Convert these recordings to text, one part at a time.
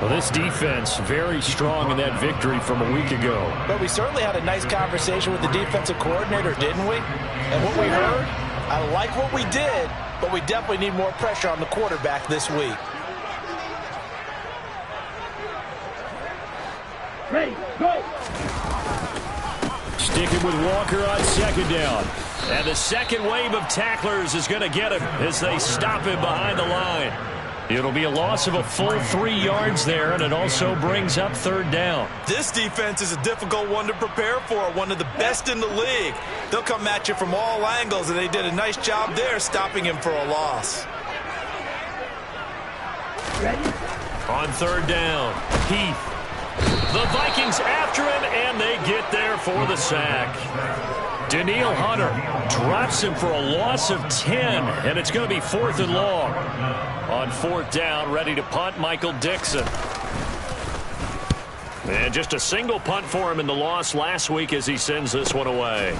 Well, this defense very strong in that victory from a week ago. But we certainly had a nice conversation with the defensive coordinator, didn't we? And what we heard, I like what we did, but we definitely need more pressure on the quarterback this week. Ready, go! Sticking with Walker on second down. And the second wave of tacklers is going to get him as they stop him behind the line. It'll be a loss of a full 3 yards there, and it also brings up third down. This defense is a difficult one to prepare for, one of the best in the league. They'll come at you from all angles, and they did a nice job there stopping him for a loss. Ready? On third down, Heath. The Vikings after him, and they get there for the sack. Danielle Hunter drops him for a loss of 10, and it's going to be 4th and long. On fourth down, ready to punt, Michael Dixon. And just a single punt for him in the loss last week as he sends this one away.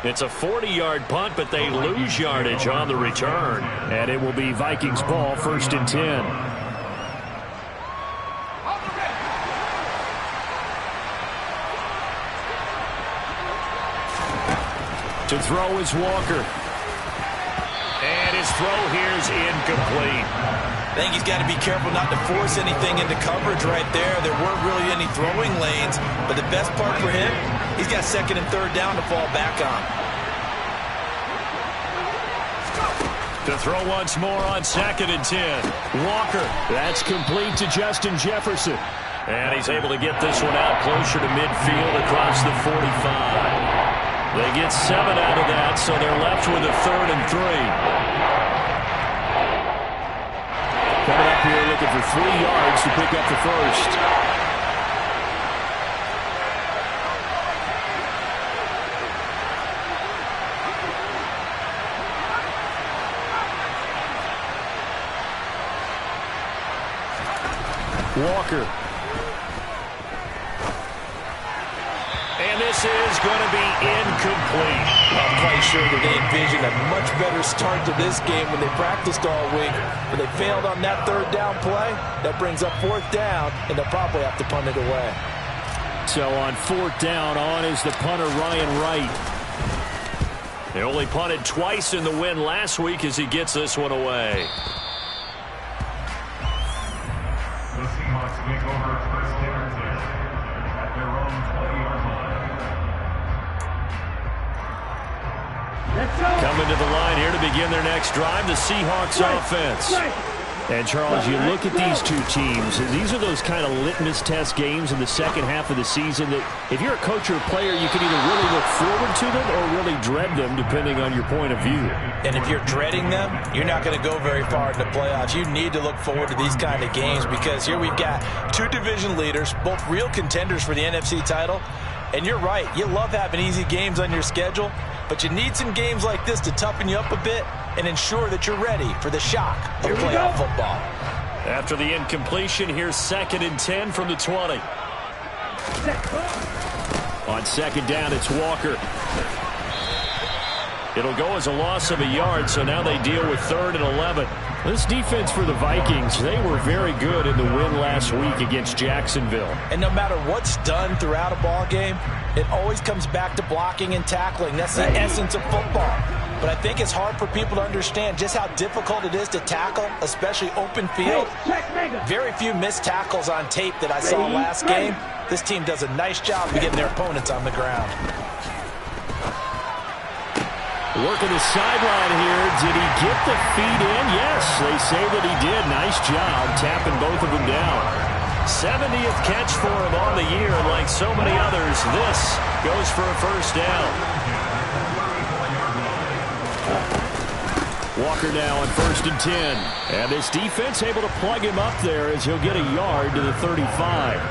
It's a 40-yard punt, but they lose yardage on the return. And it will be Vikings ball, 1st and 10. To throw is Walker. And his throw here is incomplete. I think he's got to be careful not to force anything into coverage right there. There weren't really any throwing lanes, but the best part for him, he's got second and third down to fall back on. To throw once more on 2nd and 10. Walker, that's complete to Justin Jefferson. And he's able to get this one out closer to midfield across the 45. They get 7 out of that, so they're left with a 3rd and 3. Coming up here looking for 3 yards to pick up the first. Walker. And this is going to be incomplete. I'm quite sure that they envisioned a much better start to this game when they practiced all week. But they failed on that third down play. That brings up 4th down, and they'll probably have to punt it away. So on 4th down, on is the punter Ryan Wright. They only punted twice in the win last week as he gets this one away. The Seahawks make over first down at their own 20-yard line. Coming to the line here to begin their next drive, the Seahawks offense. And, Charles, you look at these two teams, and these are those kind of litmus test games in the second half of the season that if you're a coach or a player, you can either really look forward to them or really dread them, depending on your point of view. And if you're dreading them, you're not going to go very far in the playoffs. You need to look forward to these kind of games because here we've got 2 division leaders, both real contenders for the NFC title. And you're right, you love having easy games on your schedule, but you need some games like this to toughen you up a bit and ensure that you're ready for the shock of playoff football. After the incompletion, here's 2nd and 10 from the 20. On 2nd down, it's Walker. It'll go as a loss of a yard, so now they deal with 3rd and 11. This defense for the Vikings, they were very good in the win last week against Jacksonville. And no matter what's done throughout a ball game, it always comes back to blocking and tackling. That's the essence of football. But I think it's hard for people to understand just how difficult it is to tackle, especially open field. Very few missed tackles on tape that I saw last game. This team does a nice job of getting their opponents on the ground. Working the sideline here. Did he get the feet in? Yes, they say that he did. Nice job tapping both of them down. 70th catch for him on the year, and like so many others, this goes for a first down. Walker now on 1st and 10. And this defense able to plug him up there as he'll get a yard to the 35.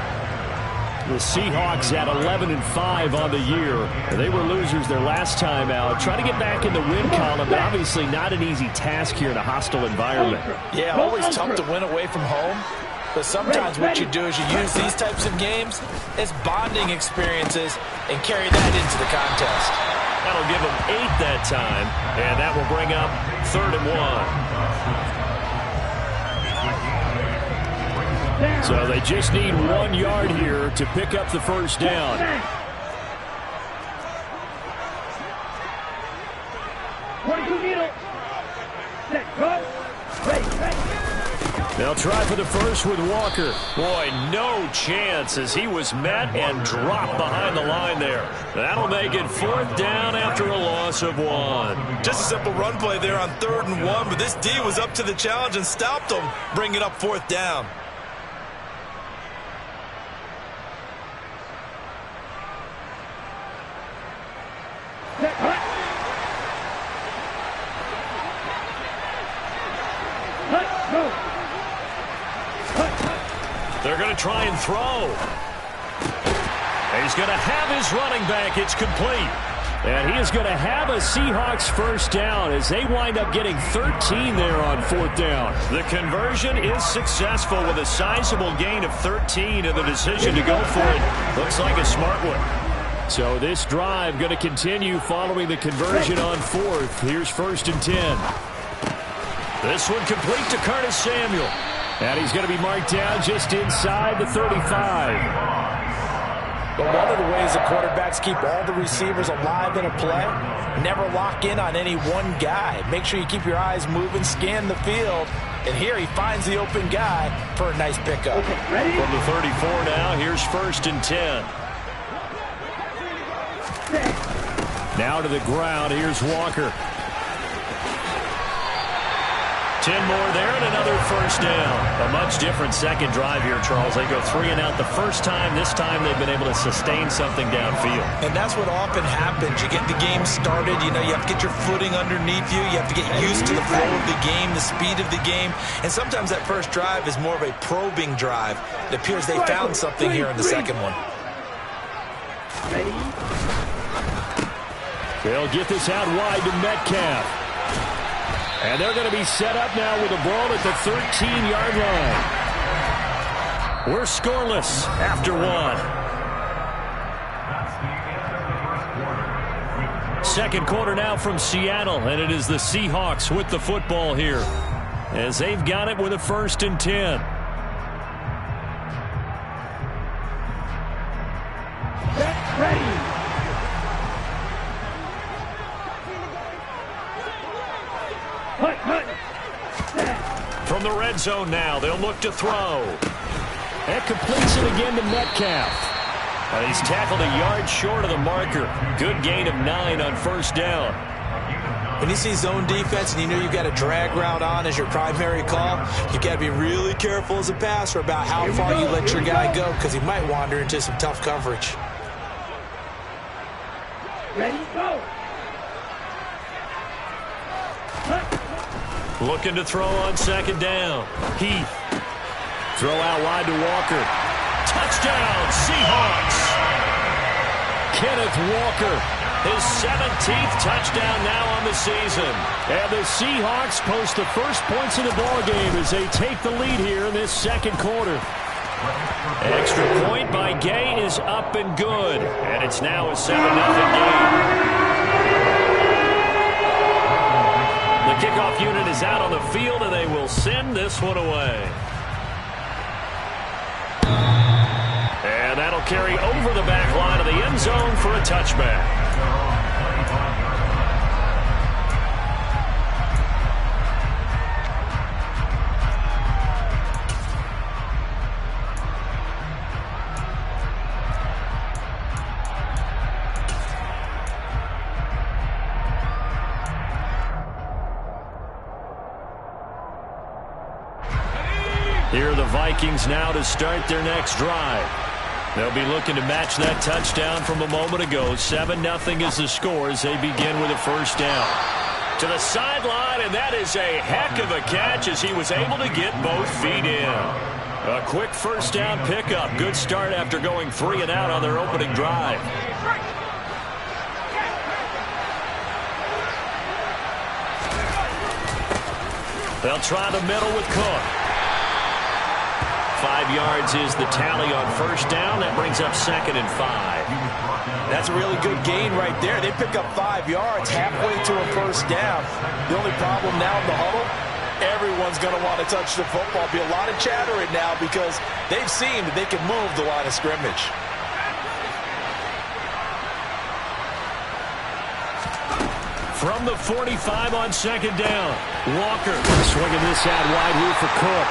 The Seahawks at 11-5 on the year. They were losers their last time out. Try to get back in the win column, but obviously not an easy task here in a hostile environment. Yeah, always tough to win away from home. But sometimes what you do is you use these types of games as bonding experiences and carry that into the contest. That'll give them 8 that time, and that will bring up 3rd and 1. So they just need 1 yard here to pick up the first down. They'll try for the first with Walker. Boy, no chance as he was met and dropped behind the line there. That'll make it 4th down after a loss of 1. Just a simple run play there on 3rd and 1, but this D was up to the challenge and stopped them, bringing up 4th down. They're going to try and throw. He's going to have his running back. It's complete. And he is going to have a Seahawks first down as they wind up getting 13 there on 4th down. The conversion is successful with a sizable gain of 13, and the decision to go for it looks like a smart one. So this drive going to continue following the conversion on 4th. Here's 1st and 10. This one complete to Curtis Samuel. And he's going to be marked down just inside the 35. But one of the ways the quarterbacks keep all the receivers alive in a play, never lock in on any one guy. Make sure you keep your eyes moving, scan the field. And here he finds the open guy for a nice pickup. Ready? From the 34 now, here's 1st and 10. Now to the ground, here's Walker. 10 more there and another first down. A much different second drive here, Charles. They go 3 and out the first time. This time they've been able to sustain something downfield. And that's what often happens. You get the game started. You know, you have to get your footing underneath you. You have to get used to the flow of the game, the speed of the game. And sometimes that first drive is more of a probing drive. It appears they found something here in the second one. They'll get this out wide to Metcalf. And they're going to be set up now with the ball at the 13-yard line. We're scoreless after 1. Second quarter now from Seattle, and it is the Seahawks with the football here as they've got it with a 1st and 10. Ready. From the red zone now, they'll look to throw. That completes it again to Metcalf. He's tackled a yard short of the marker. Good gain of 9 on 1st down. When you see zone defense and you know you've got a drag route on as your primary call, you've got to be really careful as a passer about how far you let your guy go because he might wander into some tough coverage. Ready, go. Looking to throw on 2nd down. Heath. Throw out wide to Walker. Touchdown, Seahawks. Kenneth Walker, his 17th touchdown now on the season. And the Seahawks post the first points of the ballgame as they take the lead here in this second quarter. Extra point by Gay is up and good. And it's now a 7-0 game. The kickoff unit is out on the field, and they will send this one away. And that'll carry over the back line of the end zone for a touchback. Here are the Vikings now to start their next drive. They'll be looking to match that touchdown from a moment ago. 7-0 is the score as they begin with a first down. To the sideline, and that is a heck of a catch as he was able to get both feet in. A quick first down pickup. Good start after going 3 and out on their opening drive. They'll try the middle with Cook. 5 yards is the tally on first down. That brings up 2nd and 5. That's a really good gain right there. They pick up 5 yards halfway to a first down. The only problem now in the huddle, everyone's going to want to touch the football. Be a lot of chatter right now because they've seen that they can move the line of scrimmage. From the 45 on second down, Walker swinging this out wide here for Cook.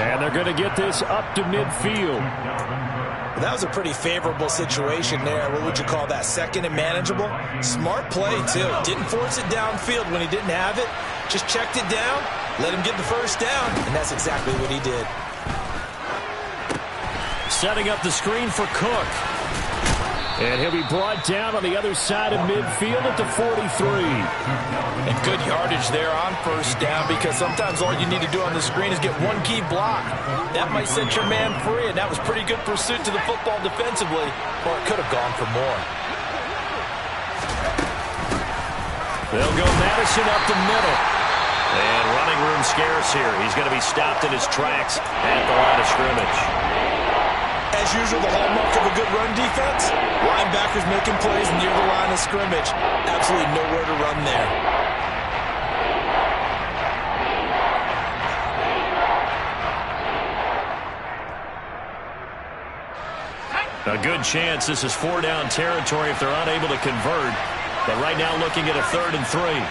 And they're going to get this up to midfield. That was a pretty favorable situation there. What would you call that? Second and manageable? Smart play, too. Didn't force it downfield when he didn't have it. Just checked it down, let him get the first down, and that's exactly what he did. Setting up the screen for Cook. And he'll be brought down on the other side of midfield at the 43. And good yardage there on first down because sometimes all you need to do on the screen is get one key block. That might set your man free, and that was pretty good pursuit to the football defensively, or it could have gone for more. They'll go Madison up the middle. And running room scarce here. He's going to be stopped in his tracks at the line of scrimmage. As usual, the hallmark of a good run defense, linebackers making plays near the line of scrimmage. Absolutely nowhere to run there. A good chance this is 4-down territory if they're unable to convert. But right now looking at a 3rd and 3.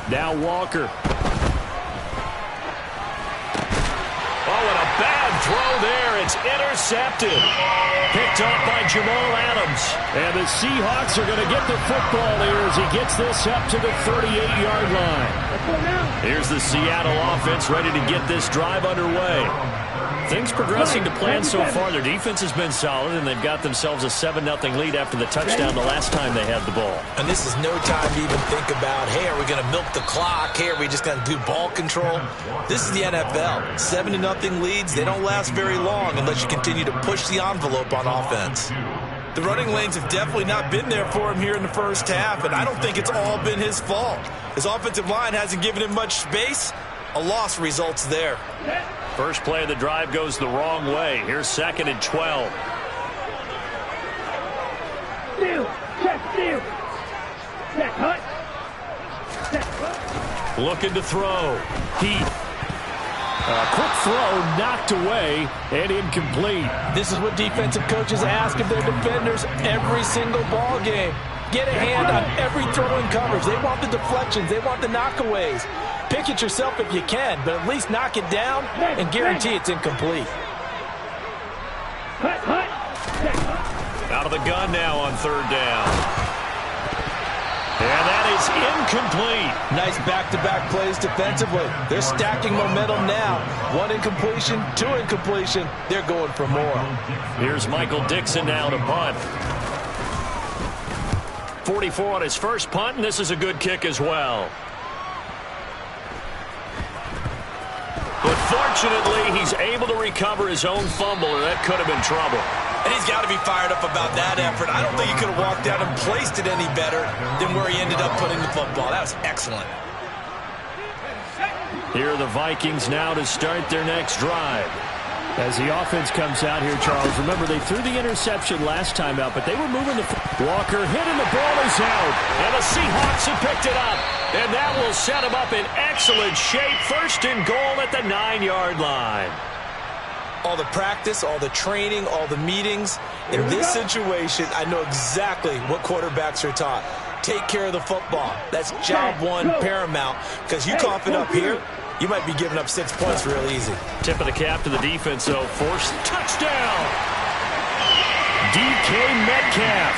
Now Walker. Oh, and a bad throw there. It's intercepted. Picked off by Jamal Adams. And the Seahawks are going to get the football here as he gets this up to the 38-yard line. Here's the Seattle offense ready to get this drive underway. Things progressing to plan so far. Their defense has been solid, and they've got themselves a 7-0 lead after the touchdown the last time they had the ball. And this is no time to even think about, hey, are we going to milk the clock? Hey, are we just going to do ball control? This is the NFL. 7-0 leads, they don't last very long unless you continue to push the envelope on offense. The running lanes have definitely not been there for him here in the first half, and I don't think it's all been his fault. His offensive line hasn't given him much space. A loss results there. First play of the drive goes the wrong way. Here's 2nd and 12. Steal. Check steal. Check hut. Check hut. Looking to throw. Heath. A quick throw knocked away and incomplete. This is what defensive coaches ask of their defenders every single ball game. Get a hand on every throw in coverage. They want the deflections. They want the knockaways. Pick it yourself if you can, but at least knock it down and guarantee it's incomplete. Out of the gun now on 3rd down. And that is incomplete. Nice back-to-back plays defensively. They're stacking momentum now. 1 incompletion, 2 incompletion. They're going for more. Here's Michael Dixon now to punt. 44 on his first punt, and this is a good kick as well. But fortunately, he's able to recover his own fumble, or that could have been trouble. And he's got to be fired up about that effort. I don't think he could have walked out and placed it any better than where he ended up putting the football. That was excellent. Here are the Vikings now to start their next drive. As the offense comes out here, Charles, remember they threw the interception last time out, but they were moving the Walker hit and the ball is out. And the Seahawks have picked it up. And that will set them up in excellent shape. 1st and goal at the 9-yard line. All the practice, all the training, all the meetings. In this situation, I know exactly what quarterbacks are taught. Take care of the football. That's job one paramount. Because you cough it up here, you might be giving up 6 points real easy. Tip of the cap to the defense, though. Forced touchdown. DK Metcalf.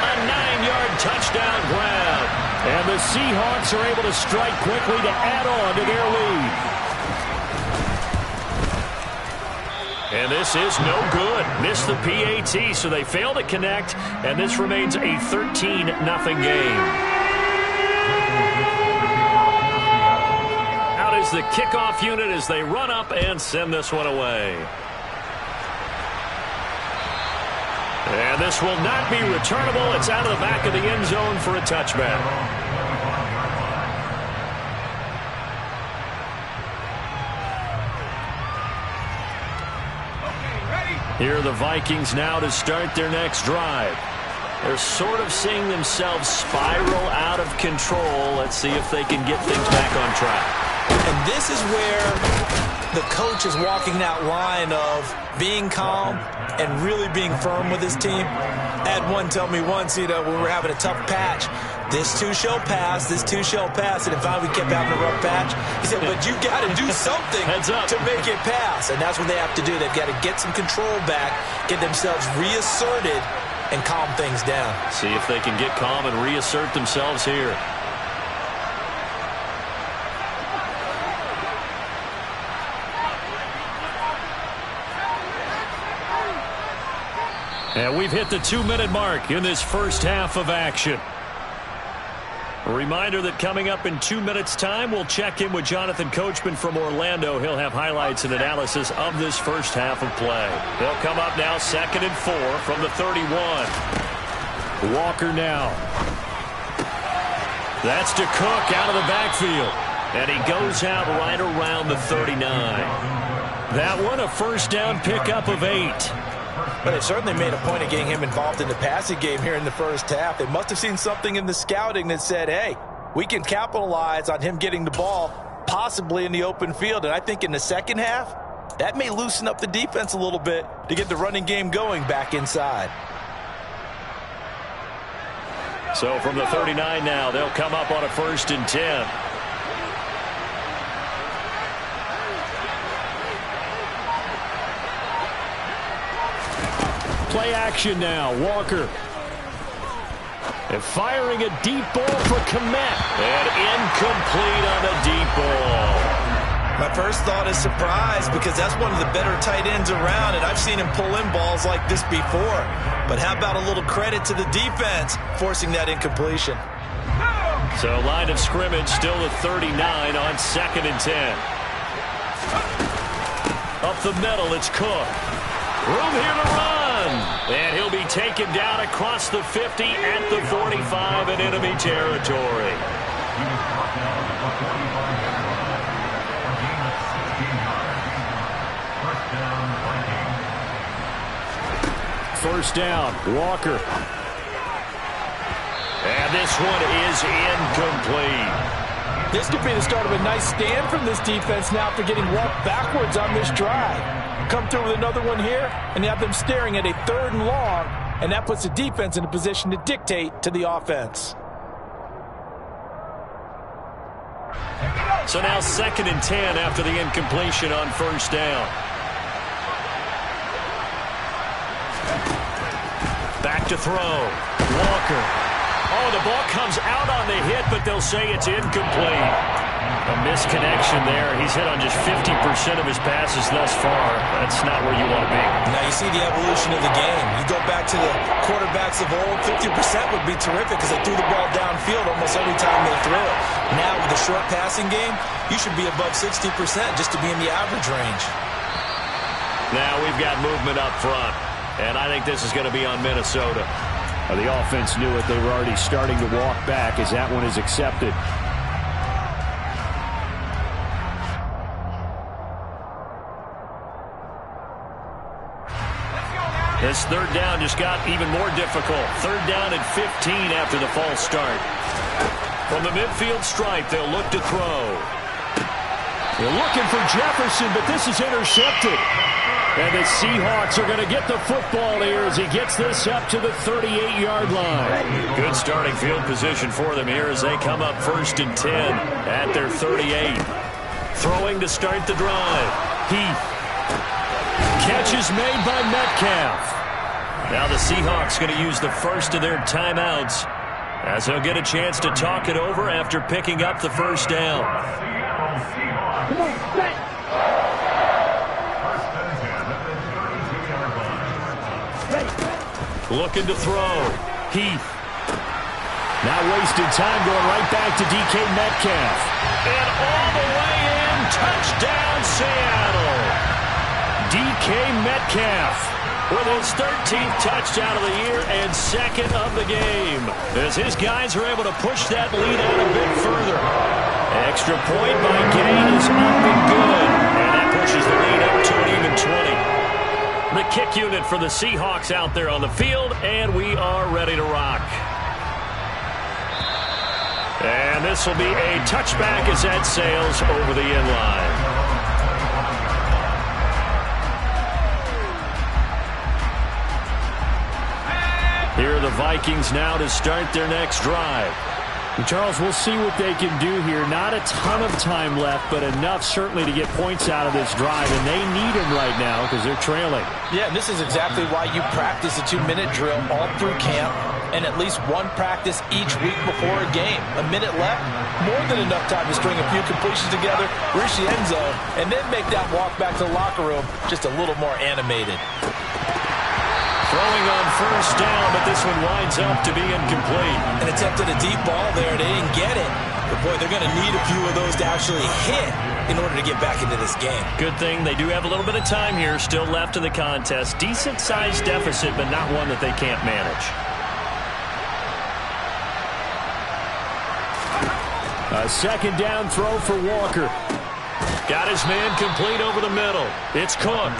A 9-yard touchdown grab. And the Seahawks are able to strike quickly to add on to their lead. And this is no good. Missed the PAT, so they fail to connect, and this remains a 13-0 game. Out is the kickoff unit as they run up and send this one away. And this will not be returnable. It's out of the back of the end zone for a touchback. Here are the Vikings now to start their next drive. They're sort of seeing themselves spiral out of control. Let's see if they can get things back on track. And this is where the coach is walking that line of being calm and really being firm with his team. I had one tell me once, when we were having a tough patch, this too shall pass, this too shall pass, and finally we kept having a rough patch. He said, but you got to do something to make it pass, and that's what they have to do. They've got to get some control back, get themselves reasserted, and calm things down. See if they can get calm and reassert themselves here. And we've hit the 2-minute mark in this first half of action. A reminder that coming up in 2 minutes' time, we'll check in with Jonathan Coachman from Orlando. He'll have highlights and analysis of this first half of play. They'll come up now 2nd and 4 from the 31. Walker now. That's to Cook out of the backfield. And he goes out right around the 39. That one, a first down pickup of 8. But they certainly made a point of getting him involved in the passing game here in the first half. They must have seen something in the scouting that said, hey, we can capitalize on him getting the ball possibly in the open field. And I think in the second half, that may loosen up the defense a little bit to get the running game going back inside. So from the 39 now, they'll come up on a 1st and 10. Play action now. Walker. And firing a deep ball for Kmet. And incomplete on a deep ball. My first thought is surprise because that's one of the better tight ends around, and I've seen him pull in balls like this before. But how about a little credit to the defense forcing that incompletion? So line of scrimmage still at 39 on 2nd and 10. Up the middle, it's Cook. Room here to run. And he'll be taken down across the 50 at the 45 in enemy territory. First down, Walker. And this one is incomplete. This could be the start of a nice stand from this defense now after getting walked backwards on this drive. Come through with another one here, and you have them staring at a 3rd and long, and that puts the defense in a position to dictate to the offense. So now 2nd and 10 after the incompletion on first down. Back to throw. Walker. Oh, the ball comes out on the hit, but they'll say it's incomplete. A misconnection there. He's hit on just 50% of his passes thus far. That's not where you want to be. Now you see the evolution of the game. You go back to the quarterbacks of old, 50% would be terrific because they threw the ball downfield almost every time they threw it. Now with the short passing game, you should be above 60% just to be in the average range. Now we've got movement up front, and I think this is going to be on Minnesota. The offense knew it. They were already starting to walk back as that one is accepted. This 3rd down just got even more difficult. 3rd down and 15 after the false start. From the midfield stripe, they'll look to throw. They're looking for Jefferson, but this is intercepted. And the Seahawks are going to get the football here as he gets this up to the 38-yard line. Good starting field position for them here as they come up 1st and 10 at their 38. Throwing to start the drive. Heath. Catch is made by Metcalf. Now the Seahawks going to use the first of their timeouts as they'll get a chance to talk it over after picking up the first down. Come on, set. Looking to throw. Heath. Now wasted time going right back to DK Metcalf. And all the way in, touchdown Seattle. DK Metcalf with his 13th touchdown of the year and second of the game, as his guys are able to push that lead out a bit further. Extra point by Gay is up and good, and that pushes the lead up to an even 20. The kick unit for the Seahawks out there on the field, and we are ready to rock. And this will be a touchback as that sails over the end line. Here are the Vikings now to start their next drive. And Charles, we'll see what they can do here. Not a ton of time left, but enough certainly to get points out of this drive, and they need them right now because they're trailing. Yeah, and this is exactly why you practice a 2-minute drill all through camp and at least one practice each week before a game. A minute left, more than enough time to string a few completions together, reach the end zone, and then make that walk back to the locker room just a little more animated. Throwing on first down, but this one winds up to be incomplete. An attempt at a deep ball there. They didn't get it. But, boy, they're going to need a few of those to actually hit in order to get back into this game. Good thing they do have a little bit of time here still left in the contest. Decent-sized deficit, but not one that they can't manage. A second down throw for Walker. Got his man complete over the middle. It's Cook.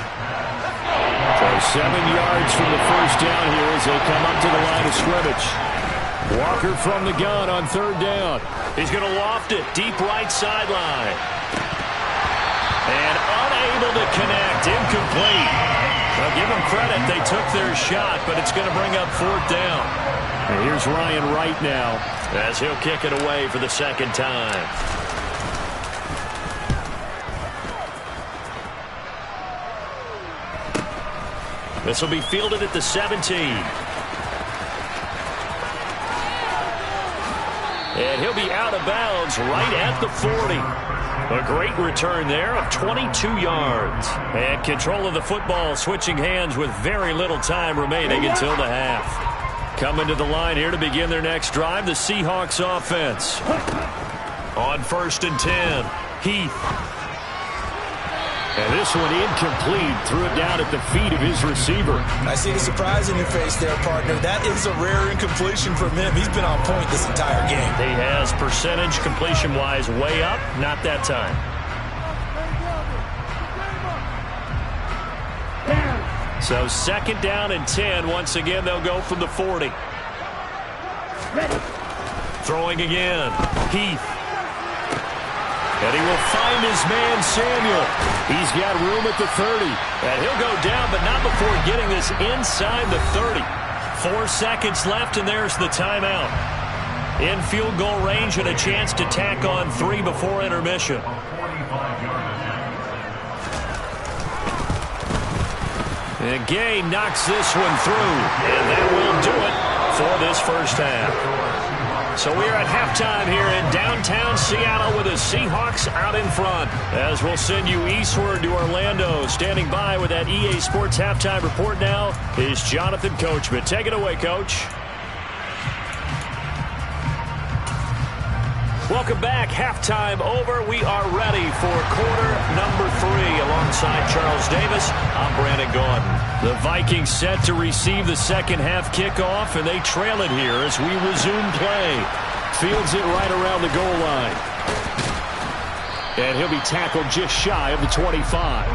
So 7 yards from the first down here as they come up to the line of scrimmage. Walker from the gun on third down. He's going to loft it deep right sideline. And unable to connect. Incomplete. Well, give them credit. They took their shot, but it's going to bring up fourth down. And here's Ryan Wright now, as he'll kick it away for the second time. This will be fielded at the 17. And he'll be out of bounds right at the 40. A great return there of 22 yards. And control of the football switching hands with very little time remaining until the half. Coming to the line here to begin their next drive, the Seahawks offense. On 1st and 10, Heath. And this one incomplete. Threw it down at the feet of his receiver. I see the surprise in your face there, partner. That is a rare incompletion from him. He's been on point this entire game. He has percentage completion-wise way up. Not that time. So 2nd down and 10. Once again, they'll go from the 40. Throwing again. Heath. And he will find his man, Samuel. He's got room at the 30. And he'll go down, but not before getting this inside the 30. 4 seconds left, and there's the timeout. In field goal range and a chance to tack on 3 before intermission. And Gay knocks this one through. And that will do it for this first half. So we're at halftime here in downtown Seattle with the Seahawks out in front. As we'll send you eastward to Orlando. Standing by with that EA Sports halftime report now is Jonathan Coachman. Take it away, Coach. Welcome back. Halftime over. We are ready for quarter number 3. Alongside Charles Davis, I'm Brandon Gaudin. The Vikings set to receive the second half kickoff, and they trail it here as we resume play. Fields it right around the goal line. And he'll be tackled just shy of the 25.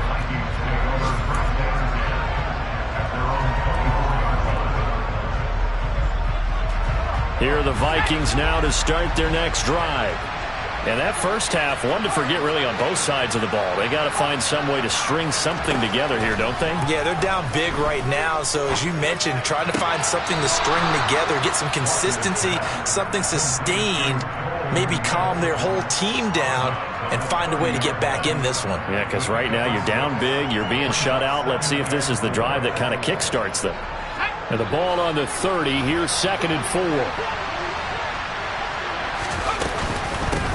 Here are the Vikings now to start their next drive. And that first half, one to forget really on both sides of the ball. They got to find some way to string something together here, don't they? Yeah, they're down big right now. So as you mentioned, trying to find something to string together, get some consistency, something sustained, maybe calm their whole team down and find a way to get back in this one. Yeah, because right now you're down big, you're being shut out. Let's see if this is the drive that kind of kickstarts them. And the ball on the 30. Here's 2nd and 4.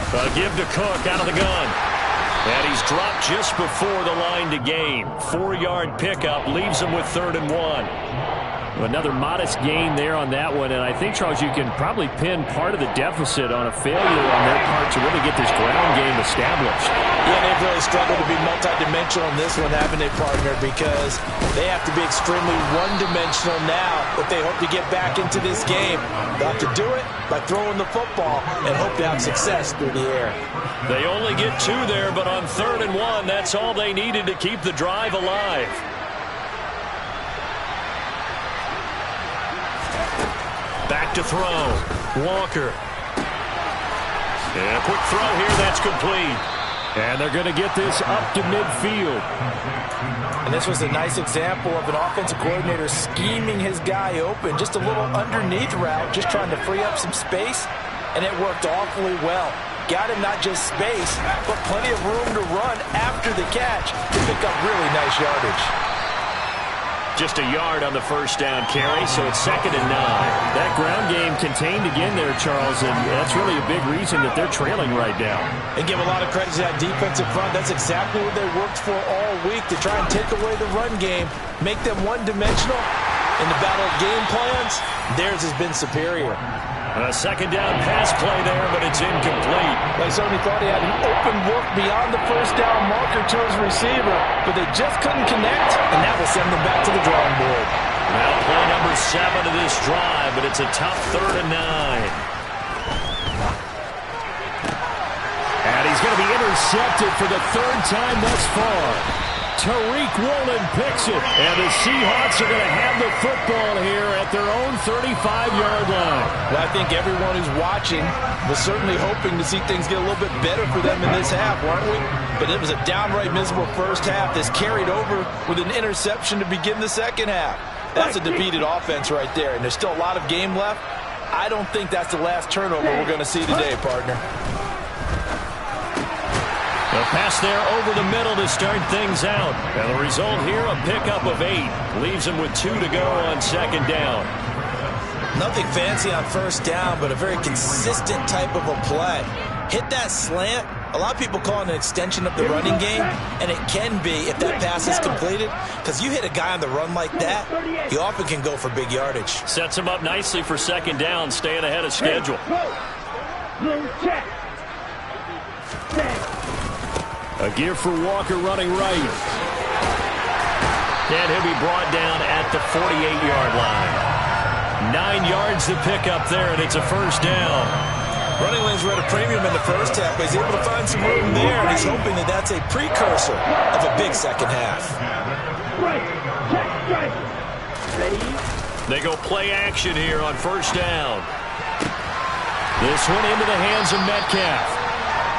A give to Cook out of the gun. And he's dropped just before the line to gain. 4-yard pickup leaves him with 3rd and 1. Another modest gain there on that one, and I think, Charles, you can probably pin part of the deficit on a failure on their part to really get this ground game established. Yeah, they've really struggled to be multidimensional in this one, haven't they, partner, because they have to be extremely one-dimensional now if they hope to get back into this game. They'll have to do it by throwing the football and hope to have success through the air. They only get 2 there, but on 3rd and 1, that's all they needed to keep the drive alive. Back to throw. Walker. And a quick throw here. That's complete. And they're going to get this up to midfield. And this was a nice example of an offensive coordinator scheming his guy open. Just a little underneath route, just trying to free up some space. And it worked awfully well. Got him not just space, but plenty of room to run after the catch to pick up really nice yardage. Just a yard on the first down carry, so it's 2nd and 9. That ground game contained again there, Charles, and that's really a big reason that they're trailing right now. And give a lot of credit to that defensive front. That's exactly what they worked for all week, to try and take away the run game, make them one-dimensional. In the battle of game plans, theirs has been superior. A 2nd down pass play there, but it's incomplete. They certainly thought he had an open look beyond the first down marker to his receiver, but they just couldn't connect, and that will send them back to the drawing board. Now play number 7 of this drive, but it's a tough 3rd and 9. And he's going to be intercepted for the 3rd time thus far. Tariq Woolen picks it, and the Seahawks are going to have the football here at their own 35-yard line. Well, I think everyone who's watching was certainly hoping to see things get a little bit better for them in this half, weren't we? But it was a downright miserable first half. This carried over with an interception to begin the second half. That's a defeated offense right there, and there's still a lot of game left. I don't think that's the last turnover we're going to see today, partner. The pass there over the middle to start things out. And the result here, a pickup of 8. Leaves them with 2 to go on 2nd down. Nothing fancy on first down, but a very consistent type of a play. Hit that slant. A lot of people call it an extension of the running game, and it can be if that pass is completed, because you hit a guy on the run like that, he often can go for big yardage. Sets him up nicely for 2nd down, staying ahead of schedule. A give for Walker running right. And he'll be brought down at the 48-yard line. 9 yards to pick up there, and it's a first down. Running lanes were at a premium in the first half, but he's able to find some room there, and he's hoping that that's a precursor of a big second half. They go play action here on first down. This one into the hands of Metcalf.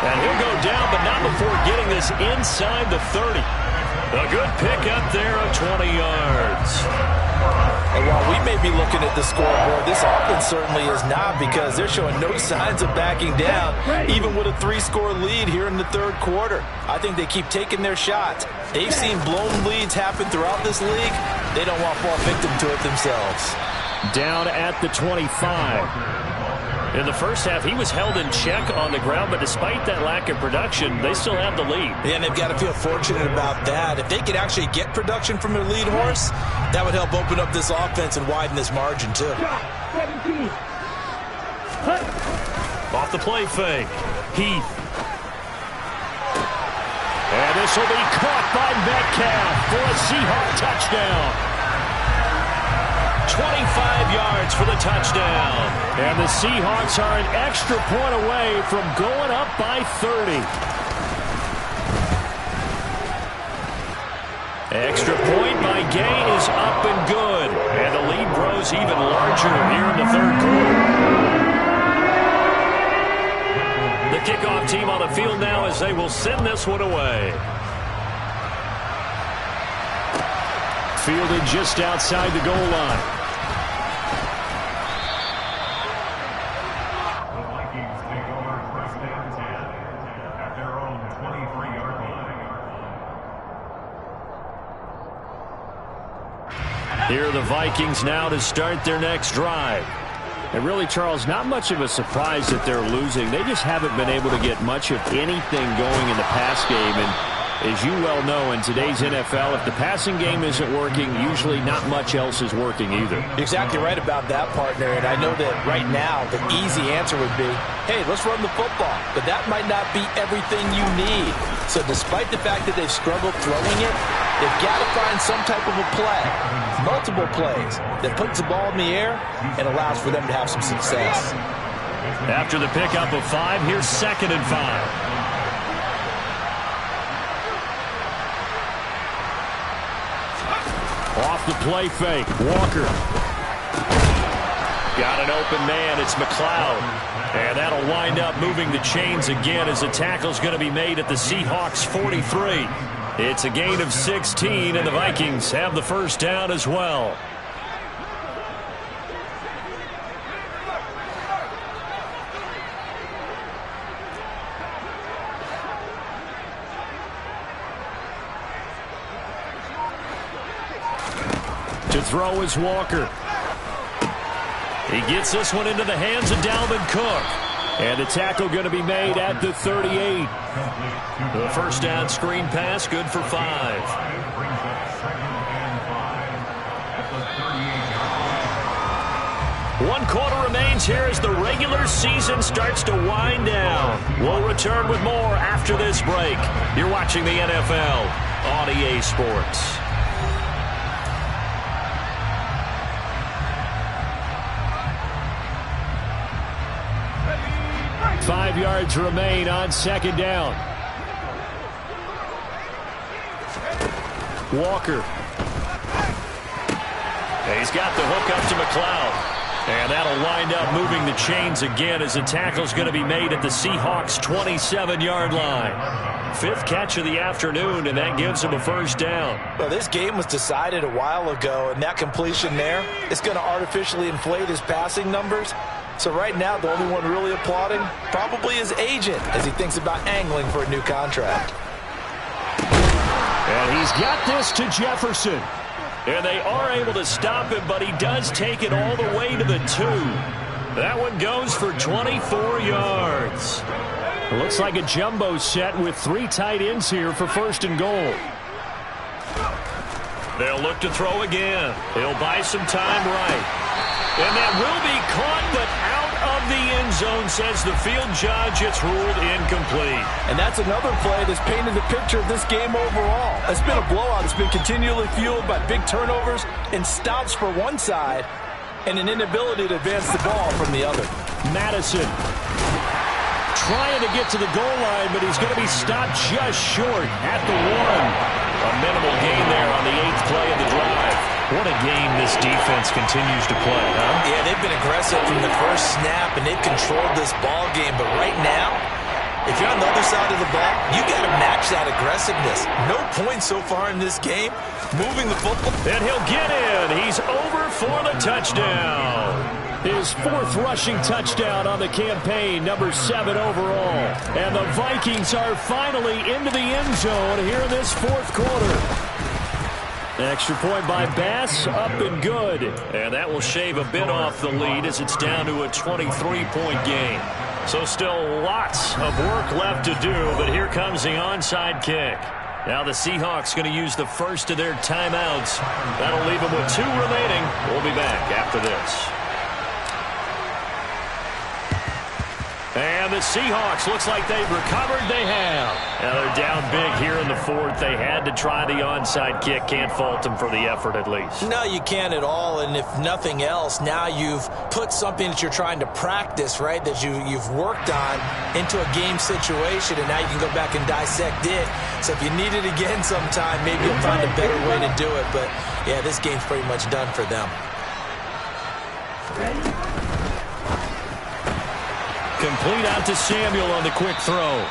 And he'll go down, but not before getting this inside the 30. A good pickup there of 20 yards. And while we may be looking at the scoreboard, this offense certainly is not, because they're showing no signs of backing down, even with a 3-score lead here in the 3rd quarter. I think they keep taking their shots. They've seen blown leads happen throughout this league. They don't want to fall victim to it themselves. Down at the 25. In the first half, he was held in check on the ground, but despite that lack of production, they still have the lead. Yeah, and they've got to feel fortunate about that. If they could actually get production from their lead horse, that would help open up this offense and widen this margin, too. Off the play fake. Heath. And this will be caught by Metcalf for a Seahawk touchdown. 25 yards for the touchdown. And the Seahawks are an extra point away from going up by 30. Extra point by Gay is up and good. And the lead grows even larger here in the 3rd quarter. The kickoff team on the field now as they will send this one away. Fielded just outside the goal line. Here are the Vikings now to start their next drive. And really, Charles, not much of a surprise that they're losing. They just haven't been able to get much of anything going in the pass game. And As you well know, in today's NFL, if the passing game isn't working, usually not much else is working either. You're exactly right about that, partner. And I know that right now the easy answer would be, hey, let's run the football. But that might not be everything you need. So despite the fact that they've struggled throwing it, they've got to find some type of a play, multiple plays, that puts the ball in the air and allows for them to have some success. After the pickup of 5, here's 2nd and 5. Off the play fake, Walker. Got an open man, it's McLeod. And that'll wind up moving the chains again as the tackle's going to be made at the Seahawks 43. It's a gain of 16, and the Vikings have the first down as well. To throw is Walker. He gets this one into the hands of Dalvin Cook. And the tackle going to be made at the 38. The first down screen pass, good for 5. 1 quarter remains here as the regular season starts to wind down. We'll return with more after this break. You're watching the NFL on EA Sports. 5 yards remain on 2nd down. Walker. He's got the hook up to McLeod. And that'll wind up moving the chains again as the tackle's going to be made at the Seahawks 27-yard line. 5th catch of the afternoon, and that gives him a first down. Well, this game was decided a while ago, and that completion there is going to artificially inflate his passing numbers. So right now, the only one really applauding probably his agent as he thinks about angling for a new contract. And he's got this to Jefferson. And they are able to stop him, but he does take it all the way to the 2. That one goes for 24 yards. It looks like a jumbo set with 3 tight ends here for 1st and goal. They'll look to throw again. He'll buy some time right. And that will be caught, but out of the end zone, says the field judge. It's ruled incomplete. And that's another play that's painted the picture of this game overall. It's been a blowout. It's been continually fueled by big turnovers and stops for one side and an inability to advance the ball from the other. Madison trying to get to the goal line, but he's going to be stopped just short at the 1. A minimal gain there on the 8th play of the drive. What a game this defense continues to play, huh? Yeah, they've been aggressive from the first snap, and they've controlled this ball game. But right now, if you're on the other side of the ball, you got to match that aggressiveness. No points so far in this game. Moving the football. And he'll get in. He's over for the touchdown. His 4th rushing touchdown on the campaign, number 7 overall. And the Vikings are finally into the end zone here in this 4th quarter. Extra point by Bass, up and good. And that will shave a bit off the lead as it's down to a 23-point game. So still lots of work left to do, but here comes the onside kick. Now the Seahawks going to use the first of their timeouts. That'll leave them with 2 remaining. We'll be back after this. And the Seahawks, looks like they've recovered. They have. Now they're down big here in the 4th. They had to try the onside kick. Can't fault them for the effort, at least. No, you can't at all. And if nothing else, now you've put something that you're trying to practice, right, that you've worked on into a game situation, and now you can go back and dissect it. So if you need it again sometime, maybe you'll find a better way to do it. But, yeah, this game's pretty much done for them. Complete out to Samuel on the quick throw.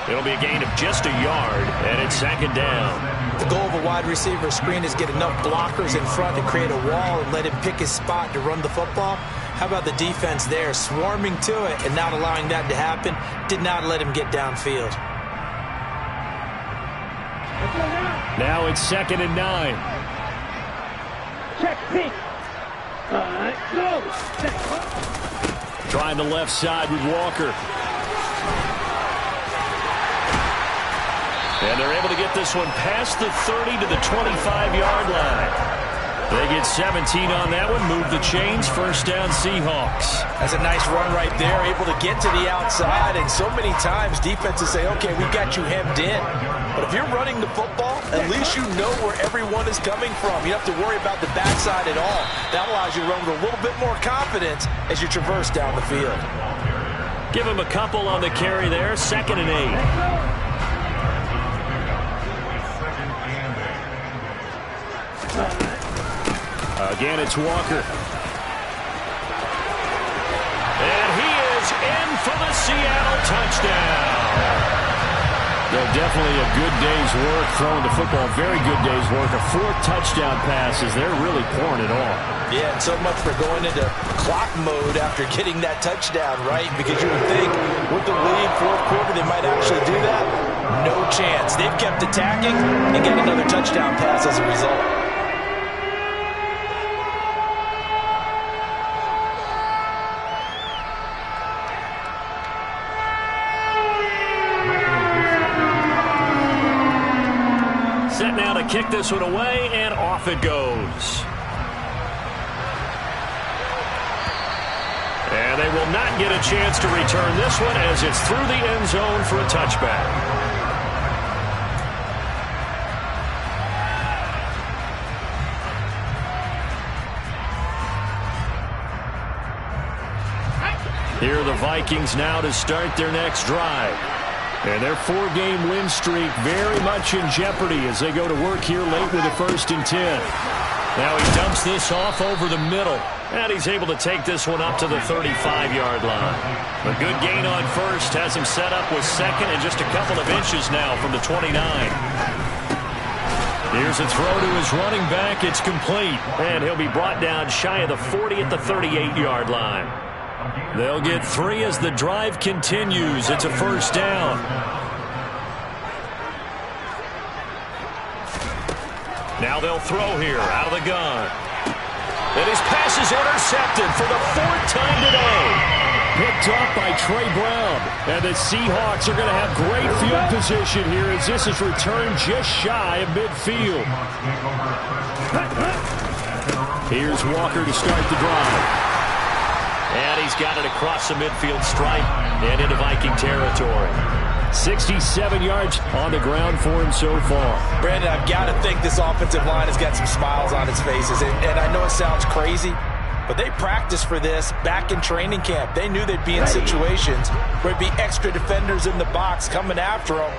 It'll be a gain of just a yard, and it's 2nd down. The goal of a wide receiver screen is get enough blockers in front to create a wall and let him pick his spot to run the football. How about the defense there, swarming to it and not allowing that to happen? Did not let him get downfield. Now it's 2nd and 9. Check pink. Go. Trying the left side with Walker. And they're able to get this one past the 30 to the 25-yard line. They get 17 on that one, move the chains, first down Seahawks. That's a nice run right there, able to get to the outside, and so many times defenses say, okay, we got you hemmed in. But if you're running the football, at least you know where everyone is coming from. You don't have to worry about the backside at all. That allows you to run with a little bit more confidence as you traverse down the field. Give him a couple on the carry there, 2nd and 8. Again, it's Walker. And he is in for the Seattle touchdown. They're definitely a good day's work throwing the football. Very good day's work. A 4th touchdown pass as they're really pouring it on. Yeah, and so much for going into clock mode after getting that touchdown, right? Because you would think with the lead, 4th quarter, they might actually do that. No chance. They've kept attacking and got another touchdown pass as a result. Set now to kick this one away, and off it goes. And they will not get a chance to return this one as it's through the end zone for a touchback. Here are the Vikings now to start their next drive. And their 4-game win streak very much in jeopardy as they go to work here late with a 1st and 10. Now he dumps this off over the middle. And he's able to take this one up to the 35-yard line. A good gain on 1st has him set up with 2nd and just a couple of inches now from the 29. Here's a throw to his running back. It's complete. And he'll be brought down shy of the 40 at the 38-yard line. They'll get 3 as the drive continues. It's a 1st down. Now they'll throw here out of the gun. And his pass is intercepted for the 4th time today. Picked up by Trey Brown. And the Seahawks are going to have great field position here as this is returned just shy of midfield. Here's Walker to start the drive. And he's got it across the midfield stripe and into Viking territory. 67 yards on the ground for him so far. Brandon, I've got to think this offensive line has got some smiles on its faces. And I know it sounds crazy, but they practiced for this back in training camp. They knew they'd be in situations where there'd be extra defenders in the box coming after them,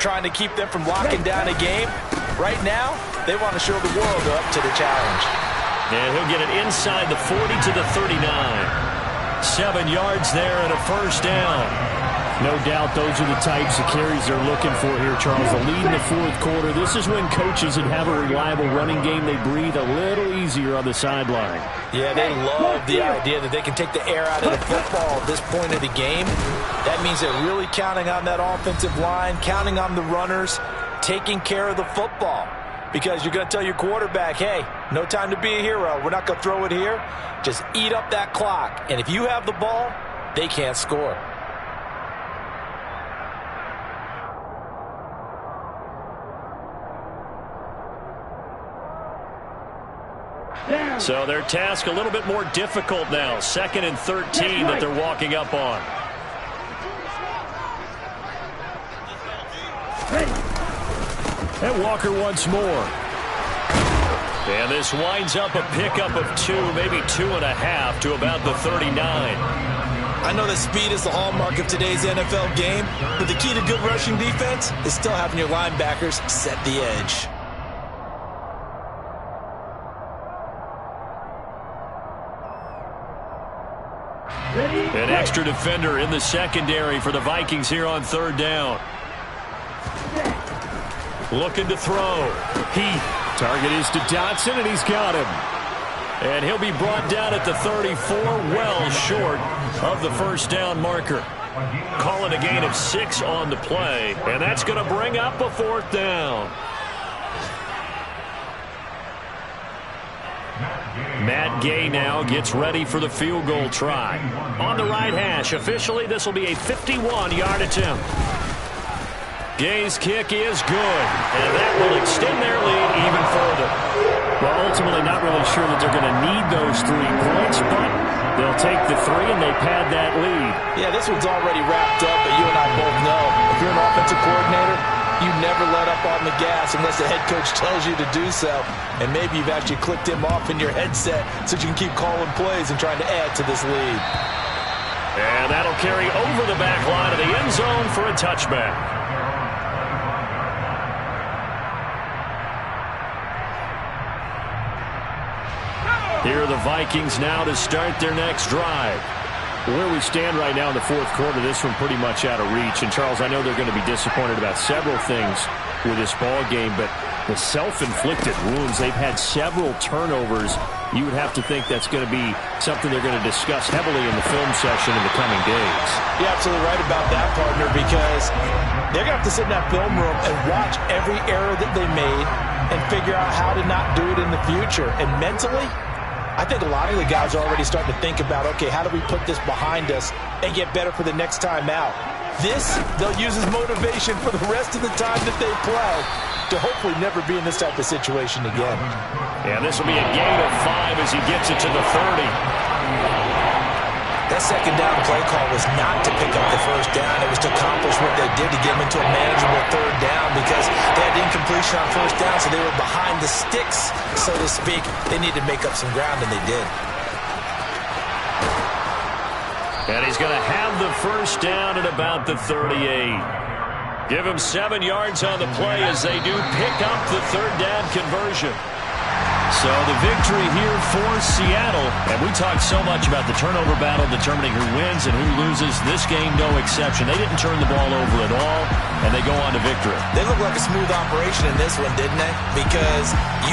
trying to keep them from locking down a game. Right now, they want to show the world they're up to the challenge. And he'll get it inside the 40 to the 39. 7 yards there and a 1st down. No doubt those are the types of carries they're looking for here, Charles. The lead in the 4th quarter. This is when coaches that have a reliable running game, they breathe a little easier on the sideline. Yeah, they love the idea that they can take the air out of the football at this point of the game. That means they're really counting on that offensive line, counting on the runners, taking care of the football. Because you're going to tell your quarterback, hey, no time to be a hero. We're not going to throw it here. Just eat up that clock. And if you have the ball, they can't score. So their task a little bit more difficult now. 2nd and 13 that they're walking up on. And Walker once more. And this winds up a pickup of 2, maybe 2.5 to about the 39. I know that speed is the hallmark of today's NFL game, but the key to good rushing defense is still having your linebackers set the edge. An extra defender in the secondary for the Vikings here on 3rd down. Looking to throw. Heath. Target is to Dotson, and he's got him. And he'll be brought down at the 34, well short of the 1st down marker. Calling a gain of 6 on the play, and that's going to bring up a 4th down. Matt Gay now gets ready for the field goal try. On the right hash, officially this will be a 51-yard attempt. Gay's kick is good, and that will extend their lead even further. Well, ultimately not really sure that they're going to need those 3 points, but they'll take the 3 and they pad that lead. Yeah, this one's already wrapped up, but you and I both know if you're an offensive coordinator, you never let up on the gas unless the head coach tells you to do so. And maybe you've actually clicked him off in your headset so you can keep calling plays and trying to add to this lead. And that'll carry over the back line of the end zone for a touchback. Here are the Vikings now to start their next drive. Where we stand right now in the 4th quarter, this one pretty much out of reach. And, Charles, I know they're going to be disappointed about several things with this ball game, but the self-inflicted wounds, they've had several turnovers. You would have to think that's going to be something they're going to discuss heavily in the film session in the coming days. You're absolutely right about that, partner, because they're going to have to sit in that film room and watch every error that they made and figure out how to not do it in the future. And mentally, I think a lot of the guys are already starting to think about, okay, how do we put this behind us and get better for the next time out? This, they'll use as motivation for the rest of the time that they play to hopefully never be in this type of situation again. Yeah, this will be a gain of 5 as he gets it to the 30. That second down play call was not to pick up the first down. It was to accomplish what they did to get them into a manageable 3rd down because they had incompletion on first down, so they were behind the sticks, so to speak. They needed to make up some ground, and they did. And he's going to have the first down at about the 38. Give him 7 yards on the play as they do pick up the 3rd down conversion. So the victory here for Seattle. And we talked so much about the turnover battle determining who wins and who loses. This game, no exception. They didn't turn the ball over at all, and they go on to victory. They look like a smooth operation in this one, didn't they? Because you